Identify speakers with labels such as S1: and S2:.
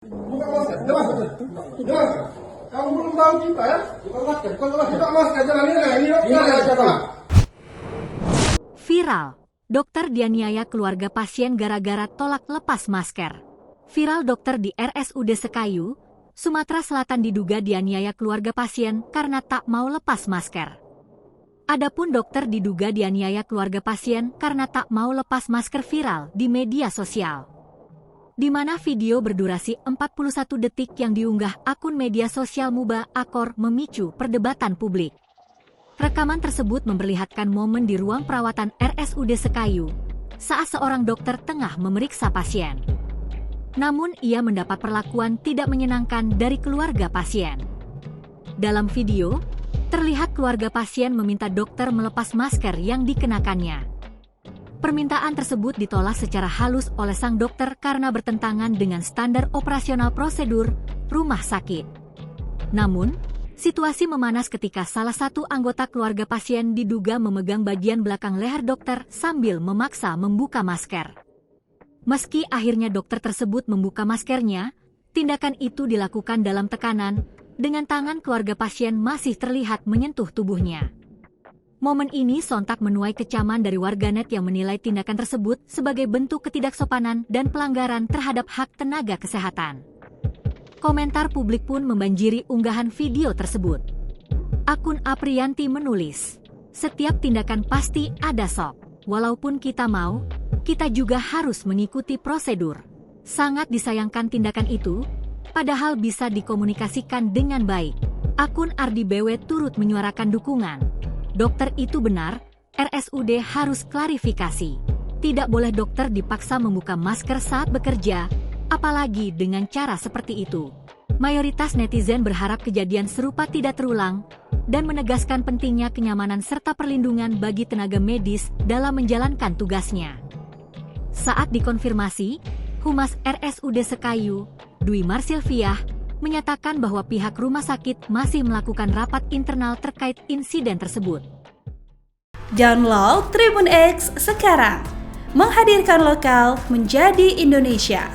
S1: Buka masker, jelas. Jelas. Kamu belum tahu kita ya? Buka masker, jalan ini ya.
S2: Viral, dokter dianiaya keluarga pasien gara-gara tolak lepas masker. Viral dokter di RSUD Sekayu, Sumatera Selatan diduga dianiaya keluarga pasien karena tak mau lepas masker. Adapun dokter diduga dianiaya keluarga pasien karena tak mau lepas masker viral di media sosial. Di mana video berdurasi 41 detik yang diunggah akun media sosial Muba Akor memicu perdebatan publik. Rekaman tersebut memperlihatkan momen di ruang perawatan RSUD Sekayu saat seorang dokter tengah memeriksa pasien. Namun ia mendapat perlakuan tidak menyenangkan dari keluarga pasien. Dalam video, terlihat keluarga pasien meminta dokter melepas masker yang dikenakannya. Permintaan tersebut ditolak secara halus oleh sang dokter karena bertentangan dengan standar operasional prosedur rumah sakit. Namun, situasi memanas ketika salah satu anggota keluarga pasien diduga memegang bagian belakang leher dokter sambil memaksa membuka masker. Meski akhirnya dokter tersebut membuka maskernya, tindakan itu dilakukan dalam tekanan, dengan tangan keluarga pasien masih terlihat menyentuh tubuhnya. Momen ini sontak menuai kecaman dari warganet yang menilai tindakan tersebut sebagai bentuk ketidaksopanan dan pelanggaran terhadap hak tenaga kesehatan. Komentar publik pun membanjiri unggahan video tersebut. Akun Aprianti menulis, "Setiap tindakan pasti ada sok. Walaupun kita mau, kita juga harus mengikuti prosedur. Sangat disayangkan tindakan itu, padahal bisa dikomunikasikan dengan baik." Akun Ardi BW turut menyuarakan dukungan. Dokter itu benar, RSUD harus klarifikasi. Tidak boleh dokter dipaksa membuka masker saat bekerja, apalagi dengan cara seperti itu. Mayoritas netizen berharap kejadian serupa tidak terulang, dan menegaskan pentingnya kenyamanan serta perlindungan bagi tenaga medis dalam menjalankan tugasnya. Saat dikonfirmasi, Humas RSUD Sekayu, Dwi Marsilviah, menyatakan bahwa pihak rumah sakit masih melakukan rapat internal terkait insiden tersebut.
S3: Download Tribun X sekarang, menghadirkan lokal menjadi Indonesia.